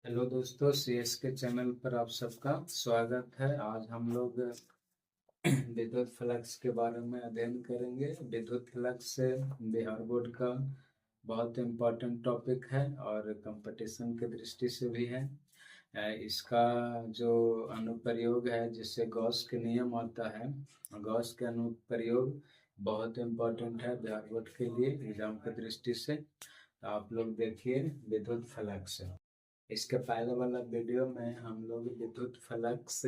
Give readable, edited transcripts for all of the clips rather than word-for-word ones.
Hello दोस्तों, CS के channel पर आप सबका स्वागत है। आज हम लोग विद्युत फ्लक्स के बारे में अध्ययन करेंगे। विद्युत फ्लक्स बिहार बोर्ड का बहुत इम्पोर्टेंट टॉपिक है और कंपटीशन की दृष्टि से भी है। इसका जो अनुप्रयोग है जिससे गॉस के नियम आता है, गॉस के अनुप्रयोग बहुत इम्पोर्टेंट है बिहार बोर्ड के लिए एग्जाम की दृष्टि से। तो आप लोग देखिए विद्युत फ्लक्स। इसके पहले वाला वीडियो में हम लोग विद्युत फ्लक्स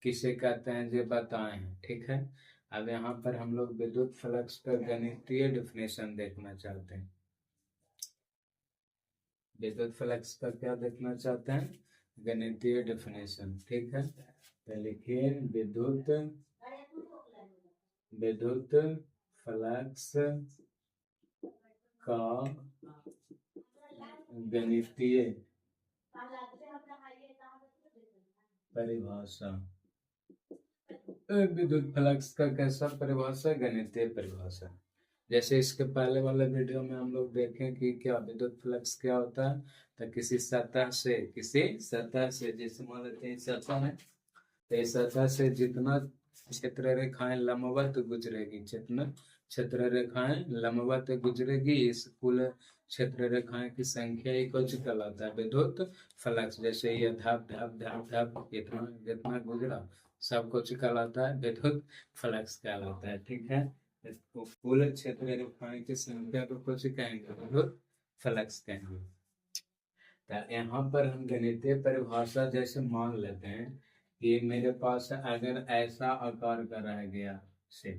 किसे कहते हैं ये बताए हैं, ठीक है। अब यहाँ पर हम लोग विद्युत फ्लक्स का गणितीय डिफिनेशन देखना चाहते हैं। विद्युत फ्लक्स का क्या देखना चाहते हैं? गणितीय डिफिनेशन, ठीक है। तो लिखिए विद्युत फ्लक्स का गणितीय परिभाषा। विद्युत फ्लक्स का कैसा परिभाषा? गणितीय परिभाषा। जैसे इसके पहले वाले वीडियो में हम लोग देखें कि क्या विद्युत फ्लक्स क्या होता है। तो किसी सतह से जैसे मान लेते हैं सतह है, तो इस सतह से जितना क्षेत्र रेखाएं लंबवत गुजरेगी, जितना क्षेत्र रेखाएं लंबवत गुजरेगी, इस कुल क्षेत्र रेखाएं की संख्या ही कुछ कहलाता है विद्युत फ्लक्स। जैसे ये धप धप धप धप इतना जितना गुजरा सब कुछ कहलाता है विद्युत फ्लक्स कहलाता है, ठीक है। इसको कुल क्षेत्र रेखाएं की संख्या को कुछ कहेंगे विद्युत फ्लक्स कहेंगे। तो यहाँ पर हम गणितीय परिभाषा जैसे मान लेते हैं कि मेरे पास अगर ऐसा आकार का रह गया से,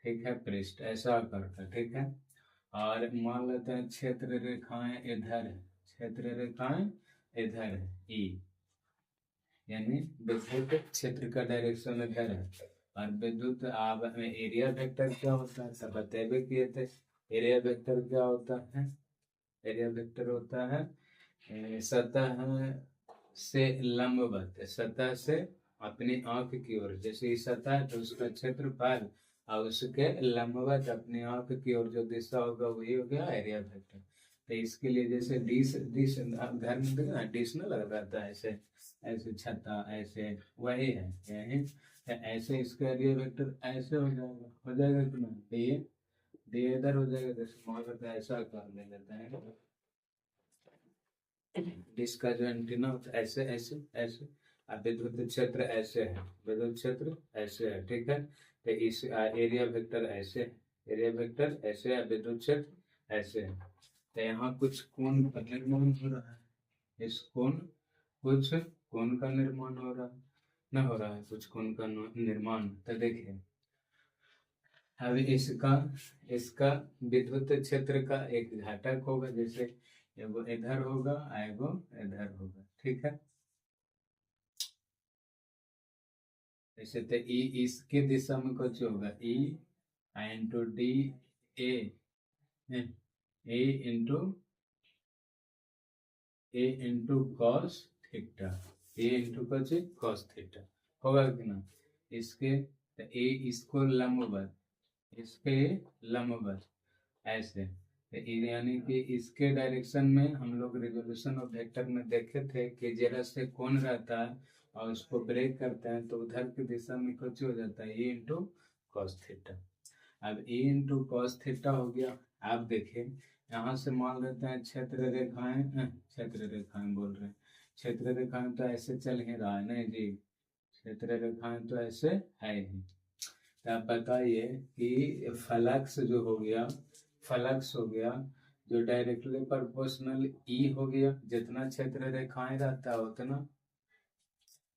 ठीक है, पृष्ठ ऐसा आकार का, ठीक है। और मान लेते हैं क्षेत्र रेखाएं इधर है, क्षेत्र रेखाएं इधर है ई, यानी विद्युत क्षेत्र का डायरेक्शन इधर है। और विद्युत आप एरिया वेक्टर क्या होता है सब बतेबे किए थे। एरिया वेक्टर क्या होता है? एरिया वेक्टर होता है सतह से लंबवत, सतह से अपनी आंख की ओर, जैसे इस सतह है तो उसका क्षेत्रफल और उसके लंबवत अपनी आंख की ओर जो दिशा होगा वही हो गया एरिया वेक्टर। तो इसके लिए जैसे डिश डिश घर में देखा डिश ना लगा रहता है ऐसे ऐसे छत्ता ऐसे, वही है यही। तो ऐसे इसका एरिया वेक्टर ऐसे हो जाएगा कि नहीं, ये इधर हो जाएगा। जैसे मान लेते हैं ऐसा आकार ले लेते हैं डिश का जो एंटीना होता है ऐसे ऐसे ऐसे। अब विद्युत क्षेत्र ऐसे है, विद्युत क्षेत्र ऐसे है, ठीक है। तो इस एरिया वेक्टर ऐसे है, एरिया वेक्टर ऐसे है, विद्युत क्षेत्र ऐसे है। तो यहाँ कुछ कोण का निर्माण हो रहा है, इस कोण कुछ कोण का निर्माण हो रहा है, न हो रहा है कुछ कोण का निर्माण। तो देखिए अब इसका इसका विद्युत क्षेत्र का एक घटक होगा, जैसे एगो इधर होगा एगो इधर होगा, ठीक है। जैसे तो ई इसके दिशा में कुछ होगा E into D A, A into A into cos theta, A into कुछ कॉस थीटा होगा कि ना। इसके तो ए इसको लंबवत, इसके लंबवत ऐसे, यानी कि इसके डायरेक्शन में हम लोग रिवोल्यूशन ऑफ वेक्टर में देखे थे कि जरा से कौन रहता है और उसको ब्रेक करते हैं तो उधर की दिशा में कुछ हो जाता है ए इंटू कॉस थीटा। अब ए इंटू कॉस थीटा हो गया। आप देखिए यहाँ से मान लेते हैं क्षेत्र रेखाएं बोल रहे हैं, क्षेत्र रेखाएं तो ऐसे चल ही रहा है नहीं जी, क्षेत्र रेखाएं तो ऐसे है ही। तो आप बताइए कि फ्लक्स जो हो गया, फ्लक्स हो गया जो डायरेक्टली प्रोपोर्शनल ई हो गया, जितना क्षेत्र रेखाएं रहता है उतना।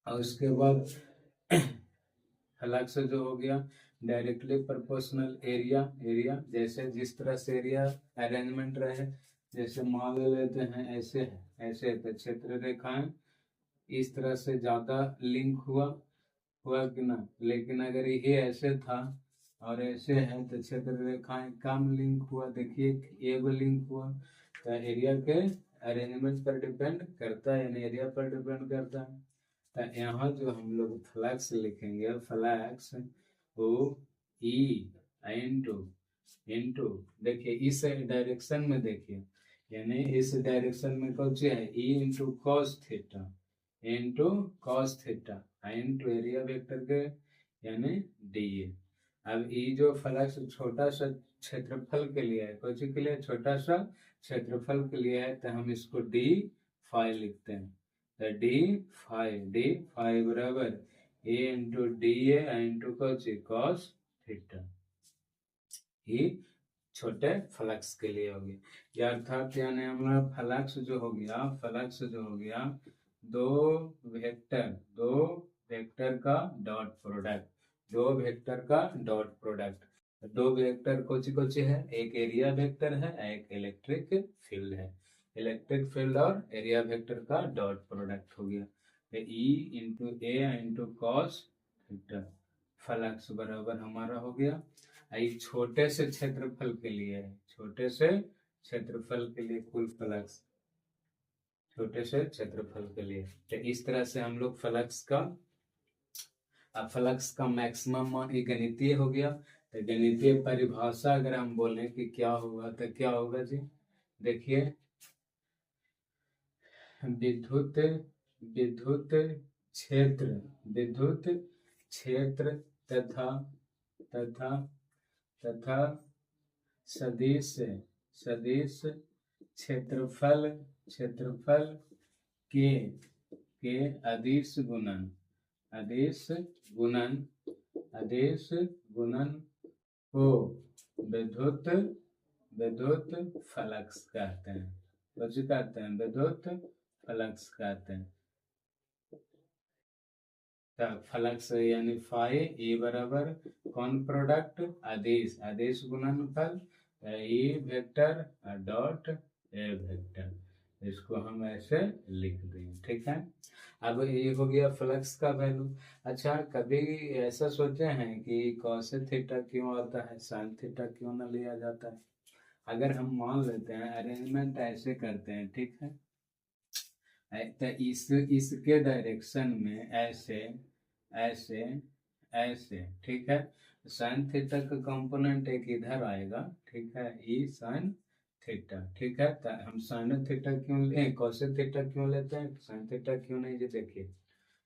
और उसके बाद फ्लक्स जो हो गया डायरेक्टली प्रोपोर्शनल एरिया, एरिया जैसे जिस तरह से एरिया अरेंजमेंट रहे, जैसे मान लेते हैं ऐसे है ऐसे, तो क्षेत्र रेखाएं इस तरह से ज्यादा लिंक हुआ कि ना। लेकिन अगर ये ऐसे था और ऐसे है तो क्षेत्र रेखाएं कम लिंक हुआ, देखिए एगो लिंक हुआ। तो एरिया के अरेंजमेंट पर डिपेंड करता है, यानी एरिया पर डिपेंड करता है। तो यहाँ जो हम लोग फ्लक्स लिखेंगे, फ्लक्स ओ ई इंटू इंटू, देखिए इस डायरेक्शन में देखिए यानी इस डायरेक्शन में कौन सी है, E into cos theta into cos theta into area vector के यानी डी ए। अब ई जो फ्लक्स छोटा सा क्षेत्रफल के लिए है, कौन सी के लिए, छोटा सा क्षेत्रफल के लिए है, तो हम इसको डी फाई लिखते हैं। तो डी फाई बराबर ए इंटू डी ए इंटू कौन सी कॉस थीटा। ये छोटे फ्लक्स के लिए हो गया, या अर्थात यानी हमारा फ्लक्स जो हो गया दो वेक्टर का डॉट प्रोडक्ट, दो वेक्टर कौन सी है, एक एरिया वेक्टर है, एक इलेक्ट्रिक फील्ड है। इलेक्ट्रिक फील्ड और एरिया वेक्टर का डॉट प्रोडक्ट हो गया, तो ई इंटू ए इंटू कॉस थीटा फ्लक्स बराबर हमारा हो गया। छोटे से क्षेत्रफल के लिए है, छोटे से क्षेत्रफल के लिए कुल फ्लक्स, छोटे से क्षेत्रफल के लिए। तो इस तरह से हम लोग फ्लक्स का मैक्सिमम ये गणितीय हो गया। तो गणितीय परिभाषा अगर हम बोलें कि क्या होगा, तो क्या होगा जी, देखिए विद्युत क्षेत्र तथा सदिश क्षेत्रफल के अदिश गुणन को विद्युत फ्लक्स कहते हैं, विद्युत फ्लक्स कहते हैं। फ्लक्स यानी फाई ए बराबर कौन प्रोडक्ट, आदेश गुणनफल E vector dot A vector, इसको हम ऐसे लिख देंगे, ठीक है। अब ये हो गया फ्लक्स का वैल्यू। अच्छा, कभी ऐसा सोचे हैं कि कॉस थीटा क्यों आता है, साइन थीटा क्यों ना लिया जाता है। अगर हम मान लेते हैं, अरेंजमेंट ऐसे करते हैं, ठीक है, तो इसके डायरेक्शन में ऐसे ठीक है, साइन थीटा का कंपोनेंट एक इधर आएगा, ठीक है, ई साइन थीटा, ठीक है। तो हम साइन थीटा क्यों कॉस थीटा क्यों लेते हैं, साइन थीटा क्यों नहीं, ये देखिए,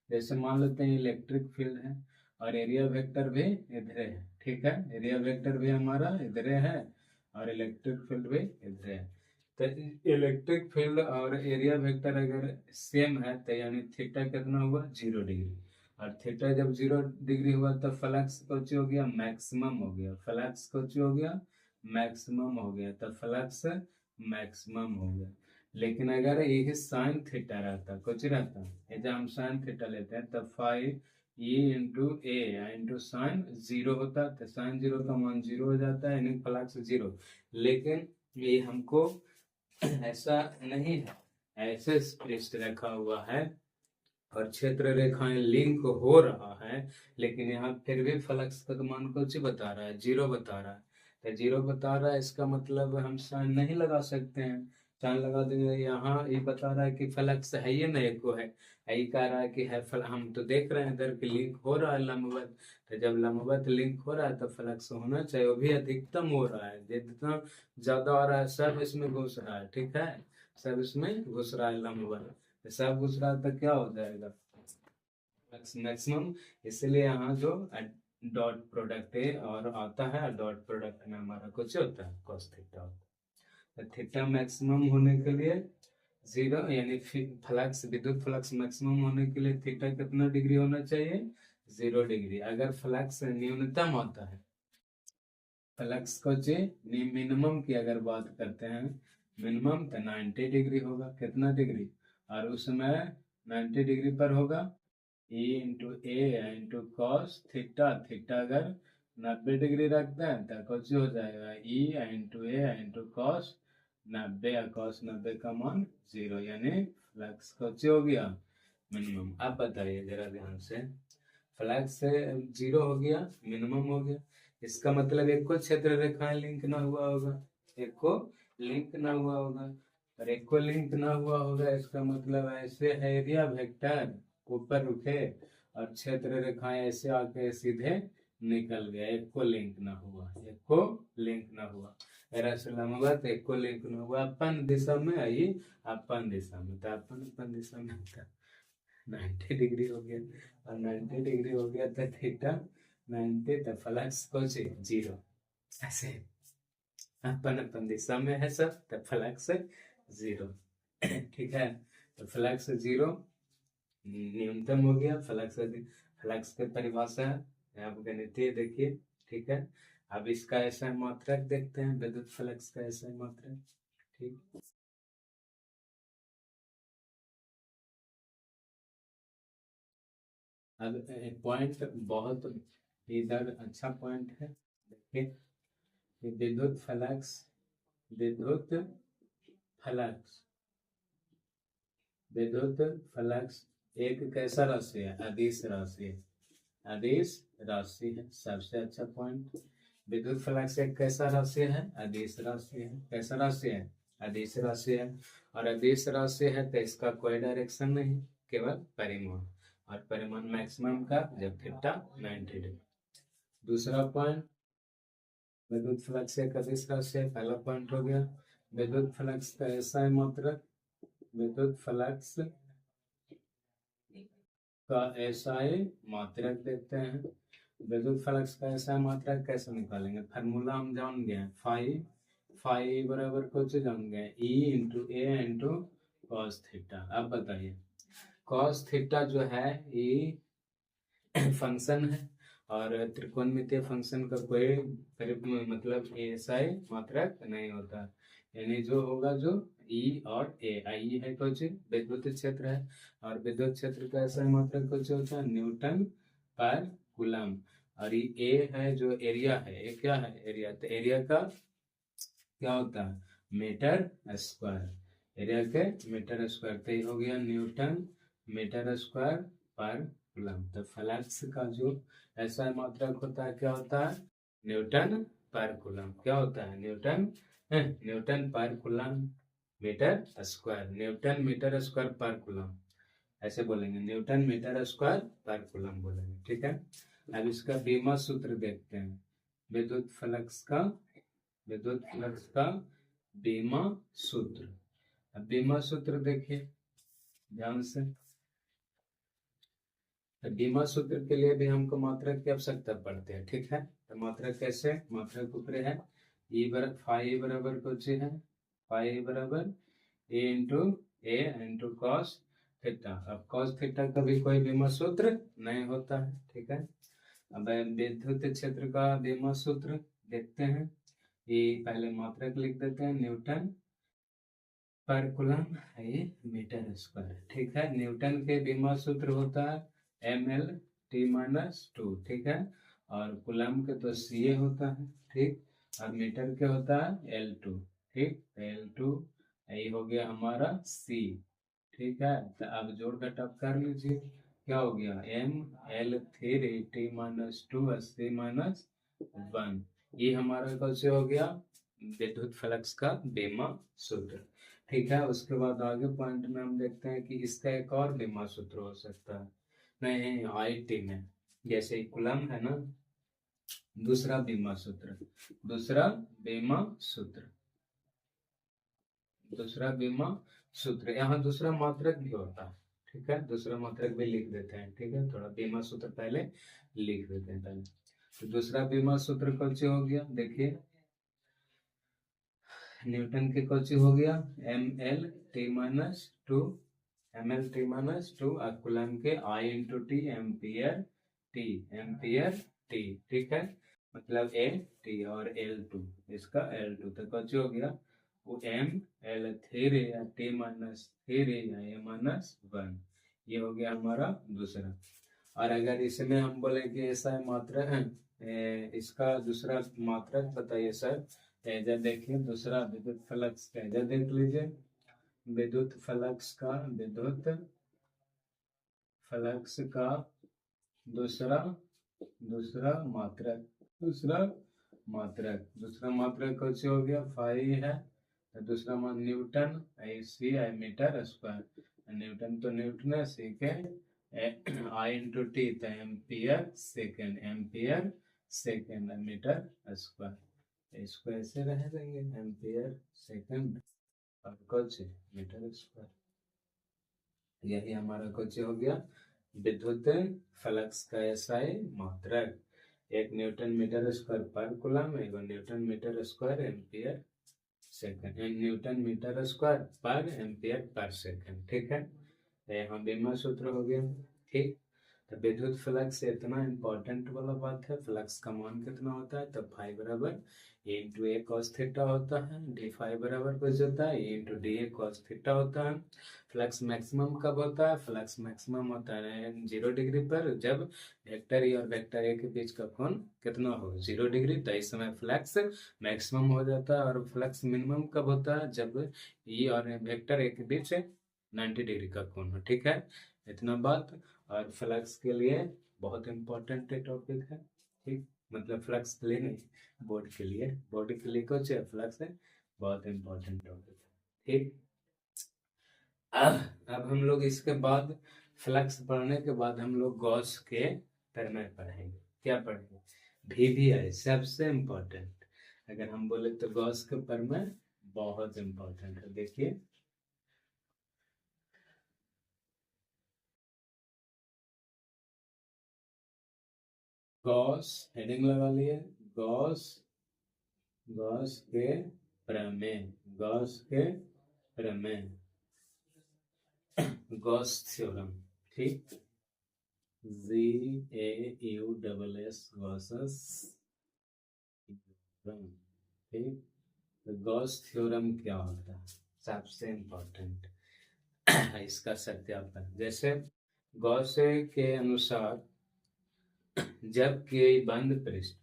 जैसे मान लेते हैं इलेक्ट्रिक फील्ड है और एरिया वेक्टर भी इधर है, ठीक है, एरिया वेक्टर भी हमारा इधर है और इलेक्ट्रिक फील्ड भी इधर है। तो इलेक्ट्रिक फील्ड और एरिया वेक्टर अगर सेम है, तो यानी थीटा कितना हुआ, 0 डिग्री, और थीटा जब 0 डिग्री हुआ तो फ्लक्स कुछ हो गया, मैक्सिमम हो गया, फ्लक्स कुछ हो गया, मैक्सिमम हो गया, तो फ्लक्स मैक्सिमम हो गया। लेकिन अगर यही साइन थीटा रहता, कुछ रहता, ये जब हम साइन थीटा लेते हैं तब फाइव ई इंटू ए इंटू साइन 0 होता, तो साइन 0 का मान 0 हो जाता है, यानी फ्लक्स 0। लेकिन ये हमको ऐसा नहीं है, ऐसे पृष्ठ रखा हुआ है और क्षेत्र रेखाएं लिंक हो रहा है, लेकिन यहाँ फिर भी फ्लक्स का मान कुछ बता रहा है, 0 बता रहा है। तो 0 बता रहा है, इसका मतलब हम साइन नहीं लगा सकते हैं, साइन लगा देंगे। यहाँ ये बता रहा है कि फ्लक्स है, ये नहीं को है, यही कह रहा है कि है हम तो देख रहे हैं इधर कि लिंक हो रहा है लंबवत, तो जब लंबवत लिंक हो रहा है तो फ्लक्स होना चाहिए, वो भी अधिकतम हो रहा है, जितना ज्यादा हो रहा है सब इसमें घुस रहा है, ठीक है, सब इसमें घुस रहा है लंबवत, सब घुस रहा है तो क्या हो जाएगा, मैक्सिमम। इसलिए यहाँ जो डॉट प्रोडक्ट है और आता है, डॉट प्रोडक्ट में हमारा कुछ होता है cos थीटा होता है। तो थीटा मैक्सिमम होने के लिए 0 यानी फ्लक्स, विद्युत फ्लक्स मैक्सिमम होने के लिए थीटा कितना डिग्री होना चाहिए, 0 डिग्री। अगर फ्लक्स न्यूनतम होता है, फ्लक्स को मिनिमम की अगर बात करते हैं, मिनिमम तो 90 डिग्री होगा, कितना डिग्री, और उसमें 90 डिग्री पर होगा ई इंटू ए इंटू कॉस थीटा, थीटा अगर 90 डिग्री रखते हैं तो कुछ हो जाएगा ई इंटू ए इंटू कॉस 90, कॉस 90 का मान 0, यानी फ्लक्स कुछ हो गया मिनिमम। अब बताइए जरा ध्यान से, फ्लक्स 0 हो गया, मिनिमम हो गया, इसका मतलब एक को क्षेत्र रेखाएं लिंक ना हुआ होगा, एक को लिंक ना हुआ होगा, और एक को लिंक ना हुआ होगा, इसका मतलब ऐसे एरिया वेक्टर ऊपर उठे और क्षेत्र रेखाएं ऐसे आके सीधे निकल गए, एक को लिंक ना हुआ, एक को लिंक ना हुआ। ऐसा लंबा तो एक को लिखना हुआ अपन दिशा में, आई अपन दिशा में, तो अपन अपन दिशा में था 90 डिग्री हो गया, और 90 डिग्री हो गया तो थीटा 90, तो फ्लक्स को 0। ऐसे अपन अपन दिशा में है सब, तो फ्लक्स 0। ठीक है, तो फ्लक्स 0 न्यूनतम हो गया। फ्लक्स फ्लक्स की परिभाषा है आप गणितीय देखिए। ठीक है, अब इसका ऐसा मात्रक देखते हैं, विद्युत फ्लक्स का ऐसा मात्रक। ठीक, अब पॉइंट बहुत इधर अच्छा पॉइंट है, देखिए कि विद्युत फ्लक्स, विद्युत फ्लक्स, विद्युत फ्लक्स एक कैसा राशि है, अदिश राशि है, अदिश राशि है, सबसे अच्छा पॉइंट। विद्युत फ्लक्स एक कैसा राशि है, अदिश राशि है। कैसा राशि है, अदिश राशि है। और अदिश राशि है तो इसका कोई डायरेक्शन नहीं, केवल परिमाण, और परिमाण मैक्सिमम का जब थीटा 90 डिग्री। दूसरा पॉइंट, विद्युत फ्लक्स एक अदिश राशि है, पहला पॉइंट हो गया। विद्युत फ्लक्स का ऐसा है मात्रक, विद्युत फ्लक्स का एसआई मात्रक देखते हैं। विद्युत फ्लक्स का एसआई मात्रक कैसे निकालेंगे, फार्मूला हम जान गए हैं, फाई फाई बराबर कुछ जान गए, ई इंटू ए इंटू कॉस थीटा। अब बताइए, कॉस थीटा जो है ये फंक्शन है, और त्रिकोणमितीय फंक्शन का कोई मतलब एसआई मात्रक नहीं होता, यानी जो होगा जो ई और ए, आई है कुछ विद्युत क्षेत्र है, और विद्युत क्षेत्र का एसआई मात्रक कुछ होता है न्यूटन पर कूलम, और ये ए है जो एरिया है, ये क्या है एरिया, तो एरिया का क्या होता है मीटर स्क्वायर, एरिया के मीटर स्क्वायर, तो ये हो गया न्यूटन मीटर स्क्वायर पर कूलम। तो फ्लक्स का जो ऐसा मात्रक होता है क्या होता है, न्यूटन पर कूलम। क्या होता है न्यूटन, न्यूटन पर coulomb metre square, newton metre square पर कूलम, ऐसे बोलेंगे न्यूटन मीटर स्क्वायर पर कूलम बोलेंगे। ठीक है, अब इसका बीमा सूत्र देखते हैं, विद्युत फ्लक्स का, विद्युत फ्लक्स का बीमा सूत्र। अब बीमा सूत्र देखिए ध्यान से, तो बीमा सूत्र के लिए भी हमको मात्रक की आवश्यकता पड़ती है। ठीक है, तो मात्रक कैसे, मात्रक ऊपरी है, ई बराबर फाई बराबर कुछ है, फाई बराबर ए इंटू कॉस थीटा। अब कॉस थीटा का भी कोई बीमा सूत्र नहीं होता है। ठीक है, अब विद्युत क्षेत्र का बीमा सूत्र देखते हैं, ये पहले मात्रक लिख देते हैं, न्यूटन पर कूलम ये मीटर स्क्वायर। ठीक है, न्यूटन के बीमा सूत्र होता है mL/t-2। ठीक है, और कूलम के तो सी होता है। ठीक, और मीटर के होता है L2। ठीक, L2 ये हो गया हमारा C। ठीक है, तो अब जोड़ घटाव कर लीजिए, क्या हो गया mL/t-2 C-1, ये हमारा कैसे हो गया विद्युत फ्लक्स का बीमा सूत्र। ठीक है, उसके बाद आगे पॉइंट में हम देखते हैं कि इसका एक और बीमा सूत्र हो सकता है, नहीं आईटी में, जैसे कूलम है ना, दूसरा बीमा सूत्र, दूसरा बीमा सूत्र, दूसरा बीमा सूत्र, यहाँ दूसरा मात्रक भी होता है। ठीक है, दूसरा मात्रक भी लिख देते हैं। ठीक है, थोड़ा बीमा सूत्र पहले लिख देते हैं पहले। तो दूसरा बीमा सूत्र कौन सा हो गया, देखिए न्यूटन के कौन हो गया mL/t-2, mL/t-2, और कूलम के I/t ampere T, ampere T. ठीक है, मतलब ए टी और L2, इसका L2 तो कौन हो गया वो mL/3 या t-3 या a-1, ये हो गया हमारा दूसरा। और अगर इसमें हम बोले कि ऐसा मात्रक है, इसका दूसरा मात्रक बताइए सर, तेजा देखिए दूसरा विद्युत फ्लक्स, तेजा देख लीजिए, विद्युत फ्लक्स का, विद्युत फ्लक्स का दूसरा, दूसरा मात्रक, दूसरा मात्रक, दूसरा मात्रक कैसे हो गया फाई है, तो दूसरा मान newton C I metre square, newton तो न्यूटन है, सेकेंड I/t तो ampere second, ampere second metre square, इसको ऐसे रह देंगे एम्पियर सेकंड और कुछ मीटर स्क्वायर। यही हमारा कुछ हो गया विद्युत फ्लक्स का एसआई मात्रक। 1 न्यूटन मीटर स्क्वायर पर coulomb, 1 newton metre square ampere second, newton metre square पर एम्पियर पर सेकंड। ठीक है, तो यहाँ बीमा सूत्र हो गया। ठीक, तो विद्युत फ्लक्स इतना इंपॉर्टेंट वाला बात है। फ्लक्स का मान कितना होता है, तो फाई बराबर इंटू ए कॉस थीटा होता है, डी फाई बराबर कुछ होता है into D A cos theta होता है। फ्लक्स मैक्सिमम कब होता है, फ्लक्स मैक्सिमम होता है 0 डिग्री पर, जब वेक्टर ई और वेक्टर ए के बीच का कोण कितना हो 0 डिग्री, तो इस समय फ्लक्स मैक्सिमम हो जाता है। और फ्लक्स मिनिमम कब होता है, जब ई और वेक्टर ए के बीच 90 डिग्री का कोण हो। ठीक है, इतना बात। और फ्लक्स के लिए बहुत इंपॉर्टेंट टॉपिक है। ठीक, मतलब फ्लक्स के लिए नहीं, बोर्ड के लिए, बोर्ड के लिए कुछ फ्लक्स है, बहुत इंपॉर्टेंट टॉपिक है। ठीक, अब हम लोग इसके बाद फ्लक्स पढ़ने के बाद हम लोग गॉस के प्रमेय पढ़ेंगे। क्या पढ़ेंगे, वीवीआई सबसे इंपॉर्टेंट। अगर हम बोले तो गॉस के प्रमेय बहुत इंपॉर्टेंट है। देखिए, गॉस हेडिंग लगा लिए, गॉस, गॉस के प्रमेय, गॉस के प्रमेय, गॉस थ्योरम। ठीक, GAUSS गॉसस थ्योरम। ठीक, तो गॉस थ्योरम क्या होता है, सबसे इंपॉर्टेंट इसका सत्यापन। जैसे गॉस के अनुसार जब के बंद पृष्ठ,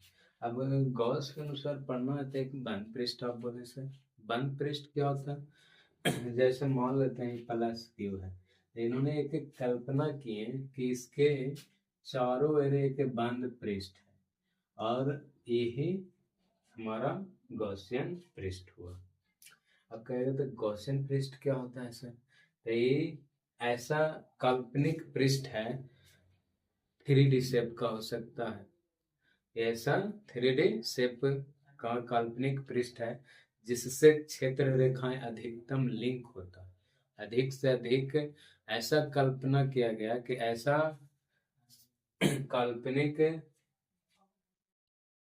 अब गॉस के अनुसार पढ़ना है तो एक बंद पृष्ठ आप बोले सर, बंद पृष्ठ क्या होता है जैसे मान लेते हैं प्लस क्यू है, इन्होंने एक कल्पना की है कि इसके चारों ओर एक बंद पृष्ठ है और यही हमारा गॉसियन पृष्ठ हुआ। अब कह रहे थे गॉसियन पृष्ठ क्या होता है सर, तो ये ऐसा काल्पनिक पृष्ठ है, 3D शेप का हो सकता है, ऐसा 3D शेप का काल्पनिक पृष्ठ है जिससे क्षेत्र रेखाएं अधिकतम लिंक होता है। अधिक से अधिक ऐसा कल्पना किया गया कि ऐसा काल्पनिक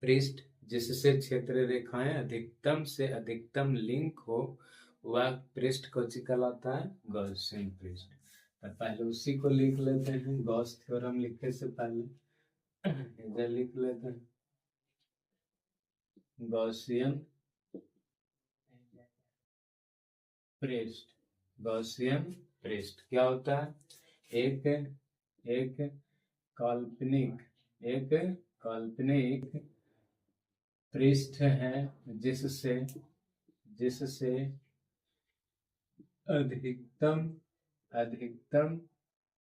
पृष्ठ जिससे क्षेत्र रेखाएं अधिकतम से अधिकतम लिंक हो, वह पृष्ठ को कहलाता है गॉसियन पृष्ठ। तो पहले उसी को लिख लेते हैं, गॉस थ्योरम लिखने से पहले इधर लिख लेते हैं गॉसियन पृष्ठ। गॉसियन पृष्ठ क्या होता है, एक एक काल्पनिक, एक काल्पनिक पृष्ठ है जिससे जिससे अधिकतम अधिकतम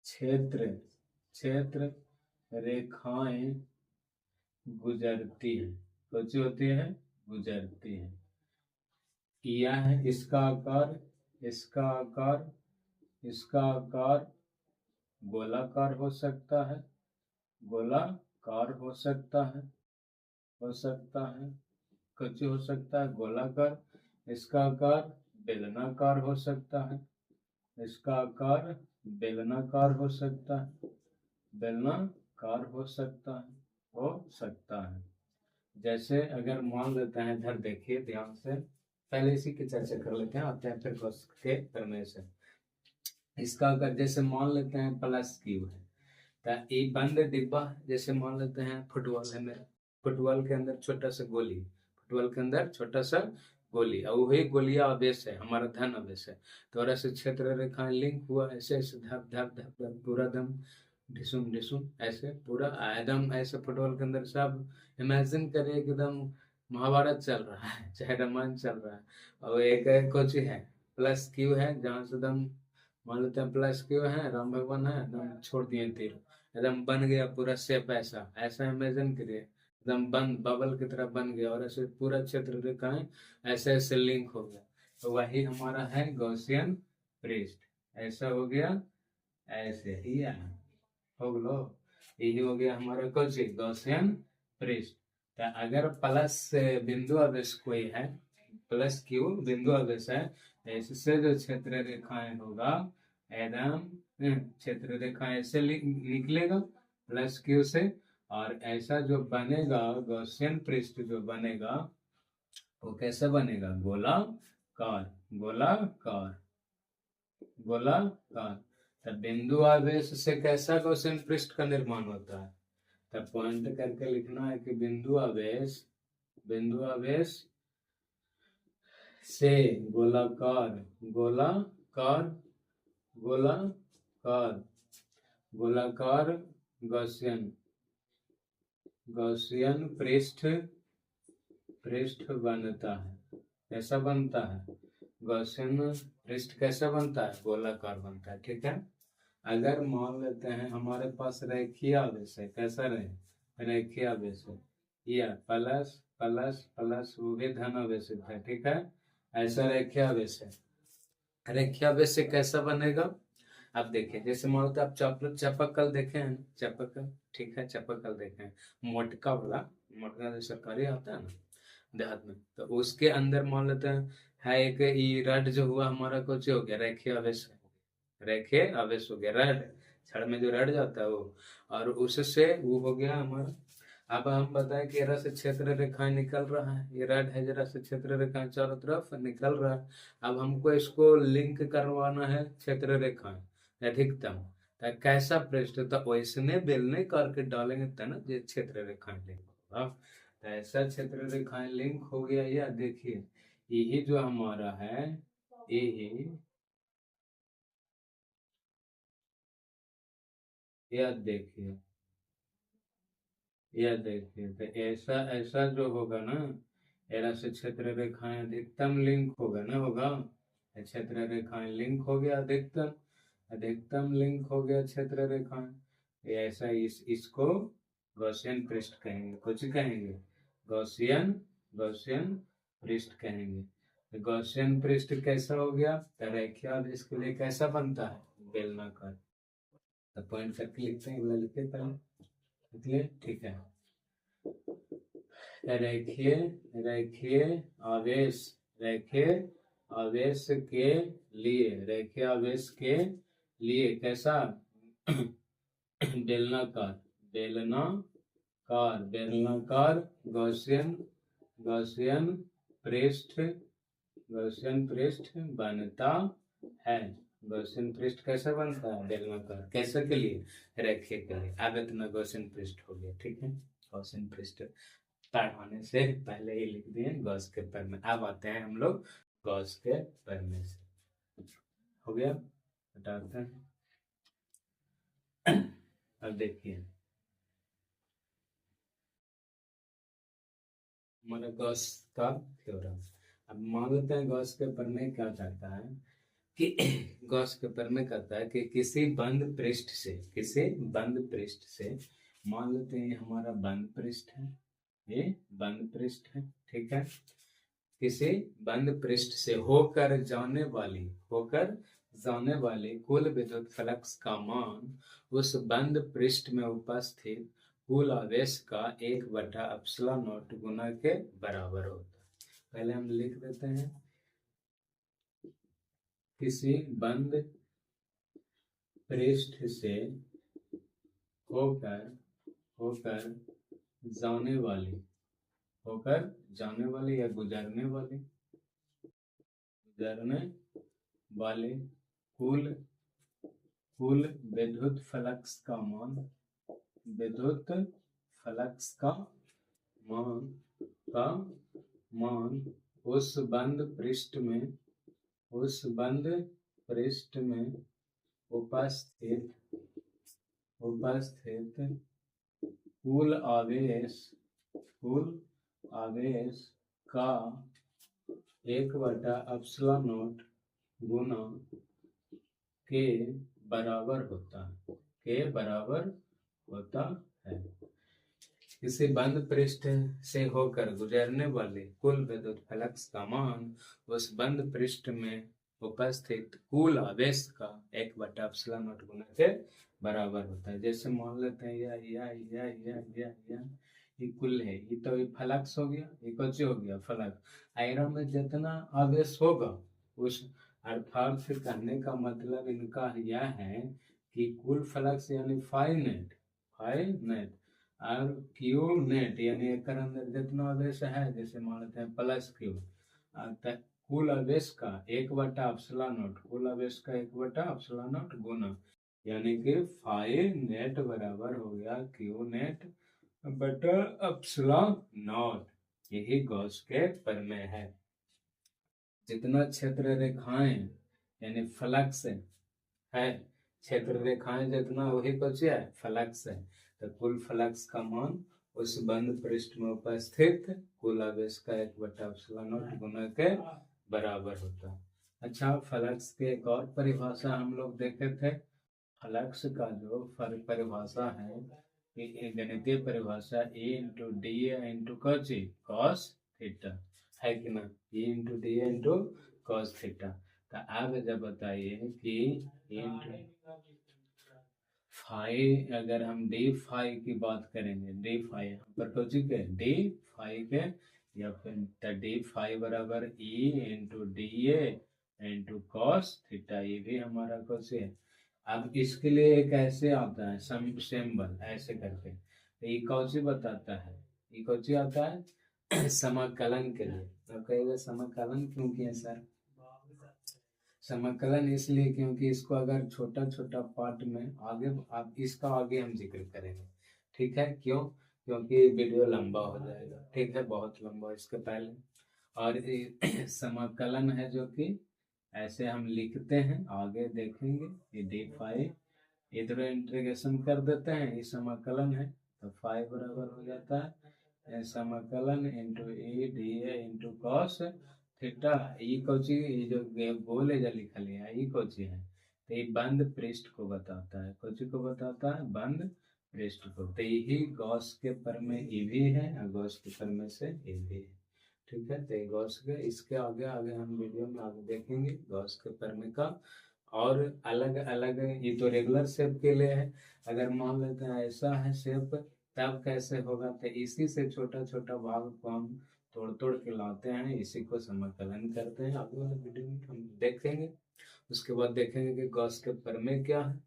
क्षेत्र क्षेत्र रेखाएं गुजरती हैं, कुछ होती है गुजरती हैं। यह है इसका आकार, इसका आकार, इसका आकार गोलाकार हो सकता है, गोलाकार हो सकता है, हो सकता है, कुछ हो सकता है गोलाकार। इसका आकार बेलनाकार हो सकता है, इसका आकार बेलनाकार हो सकता है, बेलनाकार हो सकता है, हो सकता है। जैसे अगर मान लेते हैं, इधर देखिए ध्यान से, पहले इसी की चर्चा कर लेते हैं, आते हैं फिर गॉस के प्रमेय से। इसका अगर जैसे मान लेते हैं प्लस क्यू है, तो ये बंद डिब्बा, जैसे मान लेते हैं फुटबॉल है मेरा, फुटबॉल के अंदर छोटा सा गोली, फुटबॉल के अंदर छोटा सा गोली, और वही गोलियां आवेश है, हमारा धन आवेश है। तो ऐसे क्षेत्र रेखाएं लिंक हुआ, ऐसे ऐसे धप धप धप धप पूरा दम ढिसुम ढिसुम, ऐसे पूरा एकदम ऐसे फुटबॉल के अंदर सब इमेजिन करिए एकदम महाभारत चल रहा है, चाहे रामायण चल रहा है। और एक कुछ है प्लस क्यू है, जहाँ से एकदम मान लेते हैं प्लस क्यू है, राम भगवान है, एकदम छोड़ दिए तीर, एकदम बन गया पूरा शेप, ऐसा ऐसा इमेजिन करिए, एकदम बन बबल की तरह बन गया और ऐसे पूरा क्षेत्र रेखाएं ऐसे ऐसे लिंक हो गया। तो वही हमारा है गॉसियन पृष्ठ, ऐसा हो गया, ऐसे ही है, हो गलो, यही हो गया हमारा कुछ गॉसियन पृष्ठ। तो अगर प्लस बिंदु आवेश कोई है, प्लस क्यू बिंदु आवेश है, तो इससे जो क्षेत्र रेखाएं होगा एकदम क्षेत्र रेखा ऐसे निकलेगा प्लस क्यू से, और ऐसा जो बनेगा गॉसियन पृष्ठ जो बनेगा वो कैसे बनेगा, गोलाकार, गोलाकार, गोलाकार। तब बिंदु आवेश से कैसा गॉसियन पृष्ठ का निर्माण होता है, तब पॉइंट करके लिखना है कि बिंदु आवेश, बिंदु आवेश से गोलाकार, गोलाकार, गोलाकार, गोलाकार गॉसियन, गॉसियन पृष्ठ, पृष्ठ बनता है। कैसा बनता है, गॉसियन पृष्ठ कैसा बनता है, गोलाकार बनता है। ठीक है, अगर मान लेते हैं हमारे पास रेखीय आवेश है, कैसा रहे, रेखीय आवेश है, या प्लस प्लस प्लस वो भी धन आवेश है। ठीक है, ऐसा रेखीय आवेश है, रेखीय आवेश से कैसा बनेगा, आप देखिए जैसे मान लो आप चापाकल देखे हैं, चापाकल, ठीक है, चापाकल देखे हैं, मोटका वाला, मोटका जो सरकारी आता है ना देहात में, तो उसके अंदर मान लेते हैं है एक ई रड जो हुआ हमारा कुछ हो गया रेखीय आवेश, रेखीय आवेश हो गया, रड छड़ में जो रड जाता है वो, और उससे वो हो गया हमारा। अब हम बताएं कि जरा से क्षेत्र रेखाएं निकल रहा है, ये रड है, जरा से क्षेत्र रेखाएं चारों तरफ निकल रहा है। अब हमको इसको लिंक करवाना है क्षेत्र रेखाएं अधिकतम, तो कैसा पृष्ठ, तो वैसने बेलने करके डालेंगे तब ना ये क्षेत्र रेखाएं लिंक होगा। तो ऐसा क्षेत्र रेखाएं लिंक हो गया, या देखिए यही जो हमारा है, यही, यह देखिए, यह देखिए, तो ऐसा ऐसा जो होगा ना, ऐसा से क्षेत्र रेखाएं अधिकतम लिंक होगा ना, होगा क्षेत्र रेखाएं लिंक हो गया अधिकतम, अधिकतम लिंक हो गया क्षेत्र रेखाएं, ऐसा इसको गॉसियन पृष्ठ कहेंगे, कुछ कहेंगे गॉसियन, गॉसियन पृष्ठ कहेंगे। तो गॉसियन पृष्ठ कैसा हो गया, तो रेखीय आवेश के लिए कैसा बनता है, बेलनाकार। तो पॉइंट करके लिखते हैं, लिखते पहले लिखिए, ठीक है। रेखीय, रेखीय आवेश, रेखीय आवेश के लिए, रेखीय आवेश के लिए कैसा बेलनाकार, बेलनाकार, बेलनाकार गॉसियन, गॉसियन पृष्ठ, गॉसियन पृष्ठ बनता है। गॉसियन पृष्ठ कैसा बनता है, बेलनाकार, कैसे के लिए, रेखीय के लिए। अब इतना गॉसियन पृष्ठ हो गया, ठीक है। गॉसियन पृष्ठ पढ़ाने से पहले ही लिख दिए गॉस के प्रमेय। अब आते हैं हम लोग गॉस के प्रमेय से, हो गया, हटाते हैं। अब देखिए हमारा गॉस का थ्योरम। अब मान लेते हैं गॉस के प्रमेय क्या कहता है कि गॉस के प्रमेय कहता है कि किसी बंद पृष्ठ से, किसी बंद पृष्ठ से, मान लेते हैं हमारा बंद पृष्ठ है, ये बंद पृष्ठ है, ठीक है। किसी बंद पृष्ठ से होकर जाने वाली, होकर जाने वाली कुल विद्युत फ्लक्स का मान उस बंद पृष्ठ में उपस्थित कुल आवेश का 1/ε0 गुना के बराबर होता है। पहले हम लिख देते हैं, किसी बंद पृष्ठ से होकर, होकर जाने वाली, होकर जाने वाली या गुजरने वाली, गुजरने वाले कुल, कुल विद्युत फ्लक्स का मान, विद्युत फ्लक्स का मान, का मान उस बंद पृष्ठ में, उस बंद पृष्ठ में उपस्थित, उपस्थित कुल आवेश, कुल आवेश का 1/ε0 गुना के बराबर होता है, के बराबर होता है। किसी बंद पृष्ठ से होकर गुजरने वाले कुल विद्युत फ्लक्स का मान उस बंद पृष्ठ में उपस्थित कुल आवेश का 1/ε0 गुना के बराबर होता है। जैसे मान लेते हैं ये कुल है, ये तो ये फ्लक्स हो गया, ये कुछ हो गया फ्लक्स। आयरन में जितना आवेश होगा उस, अर्थात फिर कहने का मतलब इनका यह है कि कुल फ्लक्स यानी फाई नेट और क्यू नेट यानी एक अंदर जितना आवेश है, जैसे मान लेते हैं प्लस क्यू, कुल आवेश का 1/ε0, कुल आवेश का 1/ε0 गुना, यानी कि फाई नेट बराबर हो गया क्यू नेट बटा एप्सिलॉन नॉट। यही गॉस के प्रमेय है। जितना क्षेत्र रेखाएं यानी फ्लक्स है, क्षेत्र रेखाएं जितना वही कुछ है फ्लक्स है, तो कुल फ्लक्स का मान उस बंद पृष्ठ में उपस्थित कुल आवेश का 1/ε0 गुना के बराबर होता है। अच्छा, फ्लक्स की एक और परिभाषा हम लोग देखे थे। फ्लक्स का जो परिभाषा है, ये गणितीय परिभाषा A into D into cos theta है कि ना, A into D into cos theta. तो आप जब बताइए कि फाई, अगर हम डी फाई की बात करेंगे, डी फाई पर डी फाई के, या फिर डी फाई बराबर E into D into cos theta, ये भी हमारा कुछ है। अब इसके लिए एक ऐसे आता है सिंबल ऐसे करके, तो ये कौन बताता है, ये कौन आता है समाकलन के लिए। तो कहेगा समाकलन क्यों किया सर? समाकलन इसलिए क्योंकि इसको अगर छोटा छोटा पार्ट में आगे, आप इसका आगे हम जिक्र करेंगे, ठीक है? क्यों? क्योंकि वीडियो लंबा हो जाएगा, ठीक है, बहुत लंबा इसके पहले। और समाकलन है जो कि ऐसे हम लिखते हैं, आगे देखेंगे। ये डी फाइव इधर इंटीग्रेशन कर देते हैं, ये समाकलन है, तो फाइव बराबर हो जाता है समाकलन into A D A into cos theta. ये कौची, ये जो गोल है जो लिखा लिया है, ये कौची है? तो ये बंद पृष्ठ को बताता है, कौची को बताता है? बंद पृष्ठ को। तो यही गॉस के प्रमेय ये भी है और गॉस के प्रमेय से ये भी है, ठीक है? तो गॉस के, इसके आगे आगे हम वीडियो में आगे देखेंगे गॉस के प्रमेय का। और अलग अलग, ये तो रेगुलर शेप के लिए है, अगर मान लेते हैं ऐसा है शेप, तब कैसे होगा? तो इसी से छोटा छोटा भाग को हम तोड़ तोड़ के लाते हैं, इसी को समाकलन करते हैं। आगे वाले वीडियो में हम देखेंगे। उसके बाद देखेंगे कि गॉस के प्रमेय क्या है,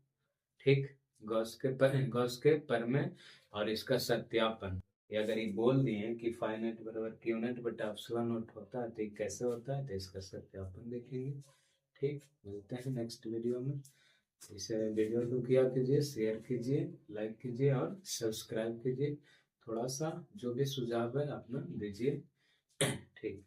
ठीक? गॉस के प्रमेय और इसका सत्यापन। ये अगर ये बोल दिए कि फाई नेट बराबर क्यू नेट बटा एप्सिलॉन नॉट होता है, तो ये कैसे होता है, तो इसका सत्यापन देखेंगे। ठीक, मिलते हैं नेक्स्ट वीडियो में। इसे वीडियो को किया कीजिए, शेयर कीजिए, लाइक कीजिए और सब्सक्राइब कीजिए। थोड़ा सा जो भी सुझाव है अपना दीजिए। ठीक।